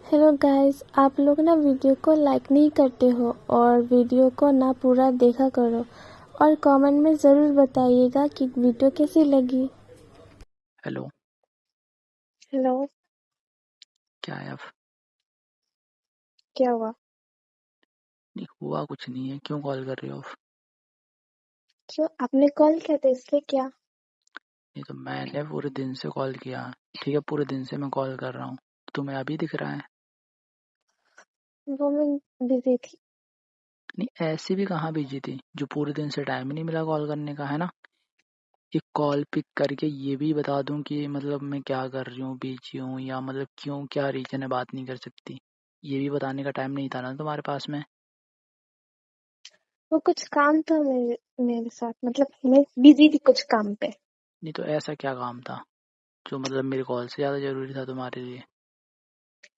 Hello guys, आप लोग ना वीडियो को लाइक नहीं करते हो और वीडियो को ना पूरा देखा करो और कमेंट में ज़रूर बताइएगा कि वीडियो कैसी लगी। हेलो। हेलो, क्या है अब? क्या हुआ? नहीं हुआ कुछ नहीं है, क्यों कॉल कर रही हो? क्यों आपने कॉल किया था इसलिए क्या? नहीं तो मैंने पूरे दिन से कॉल किया। ठीक है, पूरे दिन से मैं कॉल कर रहा हूँ, तुम्हें अभी दिख रहा है? वो मैं बिजी थी। नहीं, ऐसे भी कहाँ बिजी थी, जो पूरे दिन से टाइम ही नहीं मिला कॉल करने का, है ना? एक कॉल पिक करके ये भी बता दूं कि मतलब मैं क्या कर रही हूँ, बिजी हूँ या मतलब क्यों, क्या रीजन है बात नहीं कर सकती, ये भी बताने का टाइम नहीं था ना तुम्हारे पास में? वो कुछ काम था मेरे साथ, मतलब मैं बिजी थी कुछ काम पे। नहीं तो ऐसा क्या काम था जो मतलब मेरे कॉल से ज़्यादा जरूरी था तुम्हारे लिए?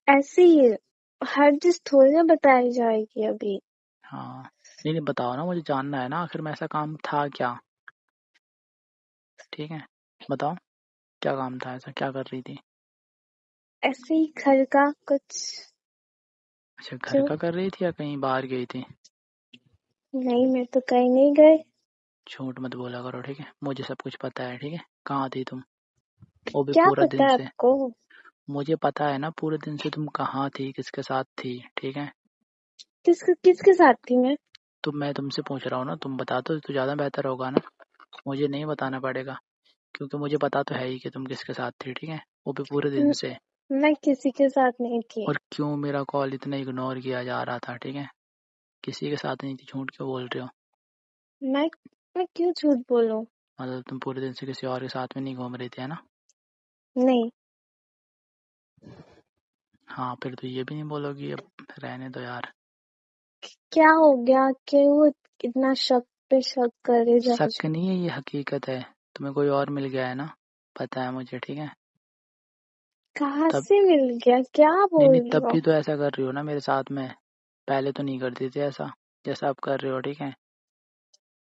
ऐसे ही हर चीज थोड़ी ना बताई जाएगी अभी। हाँ। नहीं नहीं, बताओ ना, मुझे जानना है ना आखिर में ऐसा काम था क्या। ठीक है, बताओ क्या काम था, ऐसा क्या कर रही थी? ऐसे ही घर का कुछ। अच्छा, घर क्यों? का कर रही थी या कहीं बाहर गई थी? नहीं, मैं तो कहीं नहीं गए। झूठ मत बोला करो, ठीक है? मुझे सब कुछ पता है, ठीक है? कहाँ थी तुम, वो भी क्या पूरा पता दिन है से? आपको? मुझे पता है ना पूरे दिन से तुम कहाँ थी, किसके साथ थी, ठीक है? किसके साथ थी मैं? तो मैं तुमसे पूछ रहा हूँ ना, तुम बता तो ज़्यादा बेहतर होगा ना। मुझे नहीं बताना पड़ेगा, क्योंकि मुझे पता तो है ही कि तुम किसके साथ थी, ठीक है? वो भी पूरे दिन से। मैं किसी के साथ नहीं थी। और क्यों मेरा कॉल इतना इग्नोर किया जा रहा था, ठीक है? किसी के साथ नहीं थी, झूठ क्यों बोल रहे हो? मैं मैं क्यों झूठ बोलूं? मतलब तुम पूरे दिन से किसी और के साथ में नहीं घूम रही थी, है ना? नहीं। हाँ, फिर तो ये भी नहीं बोलोगी, अब रहने दो यार। क्या हो गया कि वो इतना शक पे शक करे जा शक रहे? नहीं है, ये हकीकत है। तुम्हें कोई और मिल गया है ना, पता है मुझे, ठीक है? कहाँ तब से मिल गया? क्या नहीं बोल नहीं, रहे तब हो? भी तो ऐसा कर रही हो ना मेरे साथ में। पहले तो नहीं करती थी ऐसा, जैसा आप कर रहे हो, ठीक है?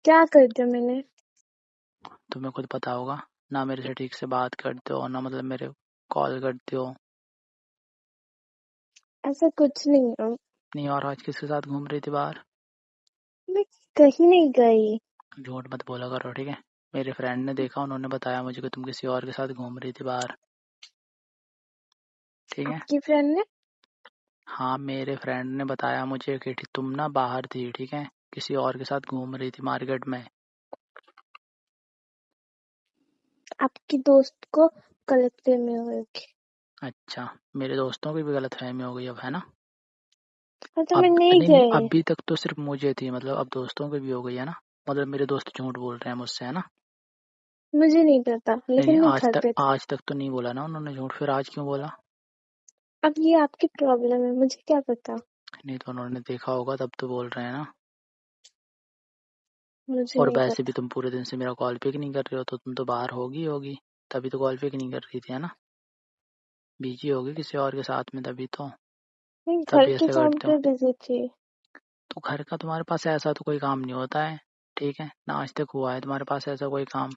क्या कर दिया मैंने? तुम्हें खुद पता होगा ना, मेरे से ठीक से बात करते हो ना, मतलब मेरे कॉल करते हो। ऐसा कुछ नहीं है। नहीं, और आज किसके साथ घूम रही थी बाहर? मैं कहीं नहीं गई। झूठ मत बोला करो, ठीक है? मेरे फ्रेंड ने देखा, उन्होंने बताया मुझे कि तुम किसी और के साथ घूम रही थी बाहर, ठीक है? आपकी फ्रेंड ने? हाँ, मेरे फ्रेंड ने बताया मुझे कि तुम ना बाहर थी, ठीक है? किसी और के साथ घूम रही थी मार्केट में। आपकी दोस्त को गलतफहमी होगी। अच्छा, मेरे दोस्तों की भी गलतफहमी हो गई अब, है ना? हाँ तो मैं अब नहीं नहीं नहीं, गई। अभी तक तो सिर्फ मुझे थी, मतलब अब दोस्तों की भी हो गई है ना? मतलब मेरे दोस्त झूठ बोल रहे हैं मुझसे, है ना? मुझे नहीं पता, नहीं नहीं, लेकिन मैं घर पे थी। आज तक तो नहीं बोला ना उन्होंने झूठ, फिर आज क्यों बोला? अब ये आपकी प्रॉब्लम है, मुझे क्या पता। नहीं तो उन्होंने देखा होगा तब तो बोल रहे हैं ना। मुझे और नहीं वैसे भी पता। तुम पूरे दिन से मेरा कॉल पिक नहीं कर रहे हो, तो तुम तो बाहर होगी तभी तो कॉल पिक नहीं कर रही थी, है ना? बिजी होगी किसी और के साथ में, तभी तो। मैं घर तभी के ऐसे काम करते हो। पे बिजी थी। तो घर का तुम्हारे पास ऐसा तो कोई काम नहीं होता है, ठीक है ना? आज तक हुआ है तुम्हारे पास ऐसा कोई काम?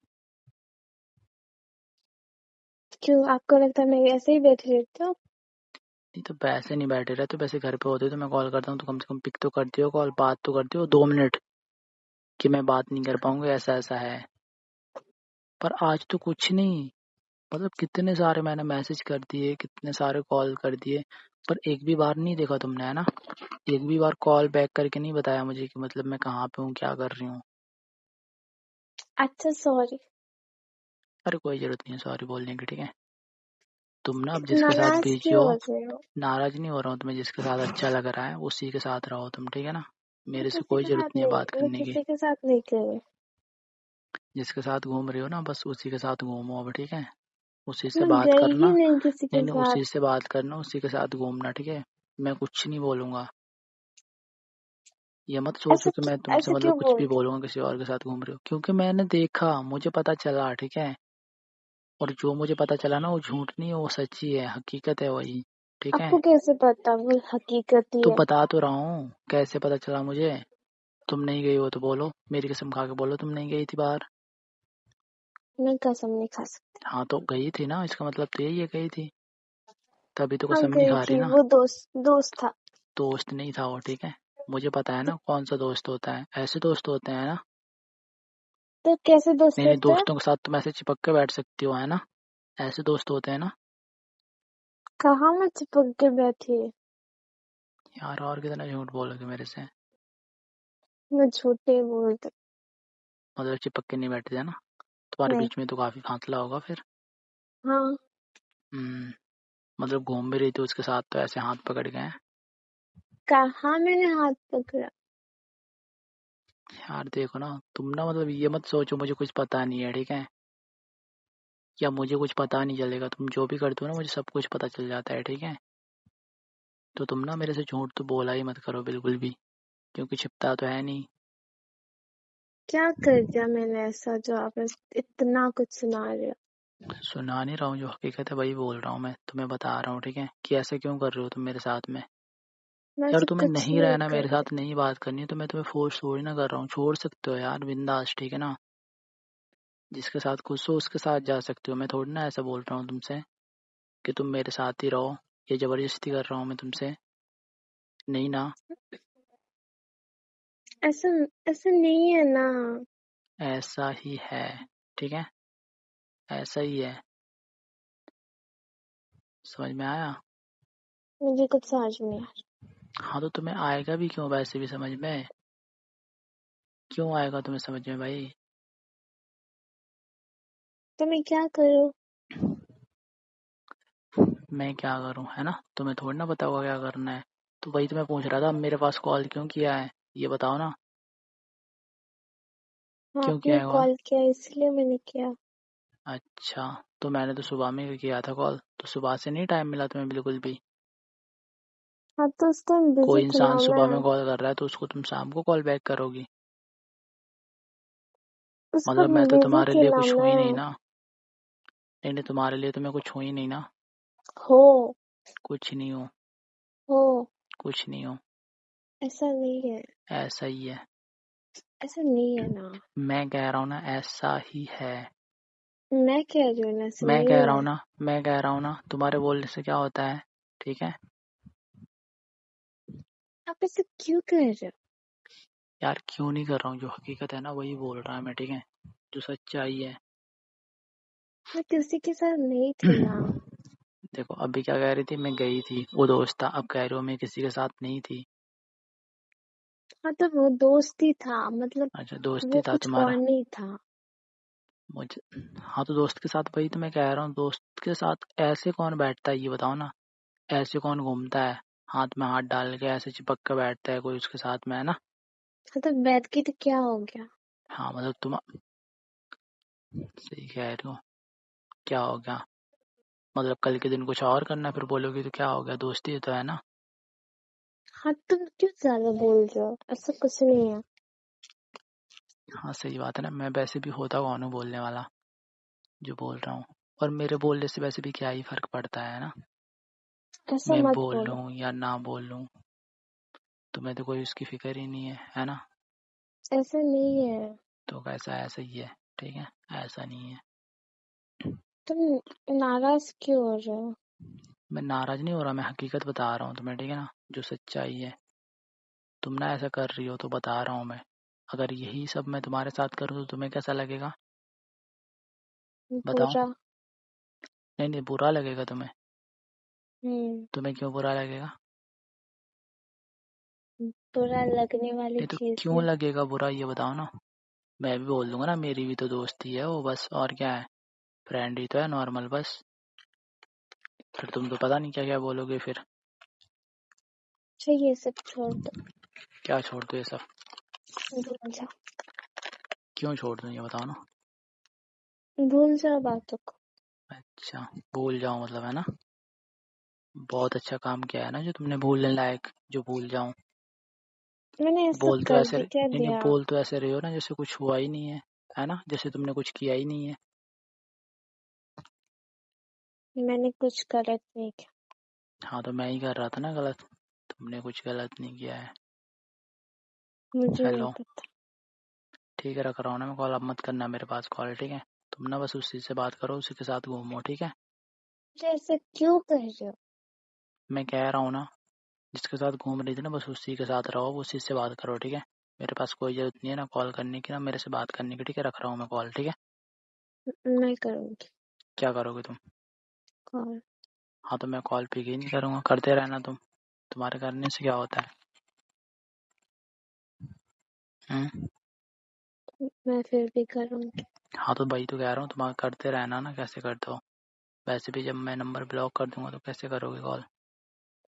क्यों, आपको लगता है मैं ऐसे ही बैठी रहती हूँ? नहीं तो वैसे नहीं बैठे रहे, तो वैसे घर पे होते तो मैं कॉल करता हूँ तो कम से कम पिक तो करती हो कॉल, बात तो करती हो 2 मिनट, कि मैं बात नहीं कर पाऊंगी, ऐसा ऐसा है। पर आज तो कुछ नहीं, मतलब कितने सारे मैंने मैसेज कर दिए, कितने सारे कॉल कर दिए, पर एक भी बार नहीं देखा तुमने, है ना? एक भी बार कॉल बैक करके नहीं बताया मुझे कि मतलब मैं कहाँ पे हूँ, क्या कर रही हूँ। अच्छा, सॉरी। अरे कोई जरूरत नहीं है सॉरी बोलने की, ठीक है? तुम ना अब जिसके साथ नाराज बिजी क्यों हो। हो गए हो? नाराज नहीं हो रहा हूँ, तुम्हें जिसके साथ अच्छा लग रहा है उसी के साथ रहो तुम, ठीक है ना? मैं मेरे से किसी कोई के जरूरत साथ नहीं है नहीं, बात मैं करने की। किसी के साथ नहीं गई। जिसके साथ घूम रही हो ना, बस उसी के साथ घूमो अब, ठीक है? उसी से मैं बात गई करना। ही नहीं किसी नहीं के नहीं, साथ। उसी से बात करना, उसी के साथ घूमना, ठीक है? मैं कुछ नहीं बोलूंगा। ये मत सोचो कि मैं तुमसे ऐसे मतलब क्यों कुछ बोल भी रहे बोलूंगा किसी और के साथ घूम रहे हो, क्योंकि मैंने देखा, मुझे पता चला, ठीक है? और जो मुझे पता चला ना, वो झूठ नहीं है, वो सच्ची है, हकीकत है वही, हो? ठीक है? आपको कैसे पता वो हकीकत ही तो है? बता तो रहा हूँ कैसे पता चला मुझे। तुम नहीं गई हो तो बोलो, मेरी कसम खा के बोलो तुम नहीं गई थी बाहर। मैं कसम नहीं खा सकती। हाँ तो गई थी ना, इसका मतलब तो यही है, गई थी। तभी तो हाँ कसम नहीं गई खा रही थी, ना। वो दोस्त था। दोस्त नहीं था वो, ठीक है। मुझे पता है ना कौन सा दोस्त होता है, ऐसे दोस्त होते हैं ना। तो कैसे दोस्त नहीं नहीं, होते हैं? दोस्तों के साथ तुम ऐसे चिपक के बैठ सकती हो, है ना। ऐसे दोस्त होते हैं ना। कहाँ मैं चिपक के बैठी? यार और कितना झूठ बोलोगे मेरे से। मैं झूठे बोलते। मतलब चिपक के नहीं बैठते है ना। तुम्हारे नहीं। बीच में तो काफी फासला होगा फिर। हाँ। हम्म। मतलब घूम भी रही थी उसके साथ तो ऐसे हाथ पकड़ गए हैं। कहाँ मैंने हाथ पकड़ा? यार देखो ना तुम ना, मतलब ये मत सोचो मुझे कुछ पता नहीं है, ठीक है। या मुझे कुछ पता नहीं चलेगा, तुम जो भी करते हो ना मुझे सब कुछ पता चल जाता है, ठीक है। तो तुम ना मेरे से झूठ तो बोला ही मत करो बिल्कुल भी, क्योंकि छिपता तो है नहीं। क्या कर दिया मैंने ऐसा जो आप इतना कुछ सुना रहे हो? सुना नहीं रहा हूँ, जो हकीकत है वही बोल रहा हूँ, मैं तुम्हें बता रहा हूँ, ठीक है, कि ऐसे क्यों कर रहे हो तुम मेरे साथ में। मैं यार ऐसे तुम्हें कुछ नहीं नहीं रहना कर मेरे रही। साथ, नहीं बात करनी है तो मैं तुम्हें फोर्स थोड़ी ना कर रहा हूँ, छोड़ सकते हो यार बिंदास, ठीक है ना। जिसके साथ खुश हो उसके साथ जा सकते हो, मैं थोड़ी ना ऐसा बोल रहा हूँ तुमसे कि तुम मेरे साथ ही रहो। ये जबरदस्ती कर रहा हूँ मैं तुमसे, नहीं ना। ऐसा ऐसा नहीं है ना। ऐसा ही है, ठीक है, ऐसा ही है। समझ में आया। मुझे कुछ समझ में नहीं आ रहा। हाँ तो तुम्हें आएगा भी क्यों वैसे भी समझ में, क्यों आएगा तुम्हें समझ में भाई। तो मैं क्या करूँ? मैं क्या करूं, है ना, तुम्हें थोड़ी ना पता होगा क्या करना है। तो वही तो मैं पूछ रहा था, अब मेरे पास कॉल क्यों किया है ये बताओ ना। हाँ, क्यों किया आपने है कॉल। कॉल किया इसलिए मैंने किया। अच्छा, तो मैंने तो सुबह में किया था कॉल, तो सुबह से नहीं टाइम मिला तुम्हें बिल्कुल भी। हाँ तो उस टाइम बिजी कोई थी इंसान ना सुबह में मैं। कॉल कर रहा है तो उसको तुम शाम को कॉल बैक करोगी। उस मतलब वक्त मैं तो बिजी तुम्हारे थी लिए ना कुछ हूँ ही नहीं मैं। ना। नहीं नहीं, तुम्हारे लिए तो मैं कुछ हूँ ही नहीं ना। हो। कुछ नहीं हूँ। हो। कुछ नहीं हूँ। ऐसा नहीं है। ऐसा ही है। ऐसा नहीं है ना। मैं कह रहा हूँ ना ऐसा ही है। मैं कह रही हूँ ना, ऐसा मैं नहीं कह रहा हूँ है। ना, मैं कह रहा हूँ ना, तुम्हारे बोलने से क्या होता है, ठीक है। आप ऐसे क्यों कर रहे हो? यार क्यों नहीं कर रहा हूँ, जो हकीकत है ना वही बोल रहा है मैं, ठीक है, जो सच्चाई है। मैं किसी के साथ नहीं थी ना। देखो अभी क्या कह रही थी, मैं गई थी वो दोस्त था, अब कह रही हो मैं किसी के साथ नहीं थी। हाँ तो वो दोस्त ही था, मतलब अच्छा दोस्ती वो था कुछ और तुम्हारा। नहीं था। मुझे, हाँ तो दोस्त के साथ वही तो मैं कह रहा हूँ, दोस्त के साथ ऐसे कौन बैठता है ये बताओ ना। ऐसे कौन घूमता है, हाथ में हाथ डाल के ऐसे चिपक कर बैठता है कोई उसके साथ में, है ना। हाँ तो बैठ के तो क्या हो गया? हाँ मतलब तुम सही कह रही हो, क्या हो गया। मतलब कल के दिन कुछ और करना फिर बोलोगे तो क्या हो गया, दोस्ती तो है ना। हाँ तुम क्यों ज्यादा बोल रहे हो? ऐसा कुछ नहीं है। हाँ सही बात है ना, मैं वैसे भी होता कौन हूँ बोलने वाला, जो बोल रहा हूँ। और मेरे बोलने से वैसे भी क्या ही फर्क पड़ता है ना। ऐसा मैं मत बोल बोलो। लूँ या ना बोल लूँ, तुम्हें तो कोई उसकी फिक्र ही नहीं है ना। ऐसा नहीं है। तो कैसा ऐसा ही है, ठीक है, ऐसा नहीं है। तुम नाराज क्यों हो रहे हो? मैं नाराज नहीं हो रहा, मैं हकीकत बता रहा हूँ तुम्हें, ठीक है ना, जो सच्चाई है। तुम ना ऐसा कर रही हो तो बता रहा हूँ मैं। अगर यही सब मैं तुम्हारे साथ करूँ तो तुम्हें कैसा लगेगा, बताओ। पूरा। नहीं नहीं, बुरा लगेगा तुम्हें। हम्म। तुम्हें क्यों बुरा लगेगा। बुरा लगने वाली नहीं तो चीज क्यों नहीं। लगेगा बुरा ये बताओ ना। मैं भी बोल दूंगा ना, मेरी भी तो दोस्ती है वो, बस और क्या है, फ्रेंड ही तो है नॉर्मल बस। फिर तुम तो पता नहीं क्या क्या बोलोगे फिर। अच्छा ये सब छोड़ दो। क्या छोड़ दो ये सब। भूल जाओ। क्यों छोड़ दूं ये बताओ ना। भूल जाओ बातों को। अच्छा, भूल जाऊं मतलब, है ना। बहुत अच्छा काम किया है ना जो तुमने भूलने लायक, जो भूल जाऊं। मैंने ये सब बोल तो ऐसे करके क्या नहीं नहीं, दिया? बोल तो ऐसे रही हो ना जैसे कुछ हुआ ही नहीं है ना, जैसे तुमने कुछ किया ही नहीं है। मैंने कुछ गलत नहीं किया। हाँ तो मैं ही कर रहा था ना गलत, तुमने कुछ गलत नहीं किया है। मुझे नहीं हेलो, पता। ठीक है रख रहा हूँ ना मैं कॉल, अब मत करना मेरे पास कॉल, ठीक है। तुम ना बस उसी से बात करो, उसी के साथ घूमो, ठीक है। मुझे ऐसे क्यों कर रहे हो? मैं कह रहा हूँ ना, जिसके साथ घूम रही थी ना बस उसी के साथ रहो, उसी से बात करो, ठीक है। मेरे पास कोई जरूरत नहीं है ना कॉल करने की ना मेरे से बात करने की, ठीक है। रख रहा हूँ मैं कॉल, ठीक है। मैं करूँगी क्या करोगे तुम? कॉल। हाँ तो मैं कॉल पिक ही नहीं करूँगा, करते रहना तुम, तुम्हारे करने से क्या होता है? मैं फिर भी करूँगी। हाँ तो भाई तो कह रहा हूँ तुम्हारा करते रहना ना, कैसे करते हो? वैसे भी जब मैं नंबर ब्लॉक कर दूंगा तो कैसे करोगे कॉल?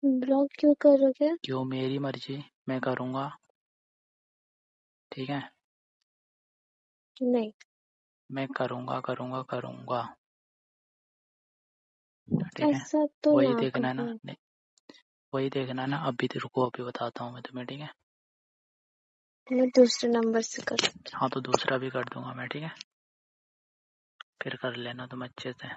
ब्लॉक क्यों करोगे? क्यों, मेरी मर्जी, मैं करूँगा, ठीक है। नहीं, मैं करूँगा करूँगा करूँगा, ठीक है। ऐसा तो वही ना देखना है ना, कहो। नहीं, वही देखना है ना। अभी तो रुको, अभी बताता हूँ मैं तुम्हें, ठीक है। मैं दूसरे नंबर से करूँगी। हाँ तो दूसरा भी कर दूंगा मैं, ठीक है। फिर कर लेना तुम अच्छे से।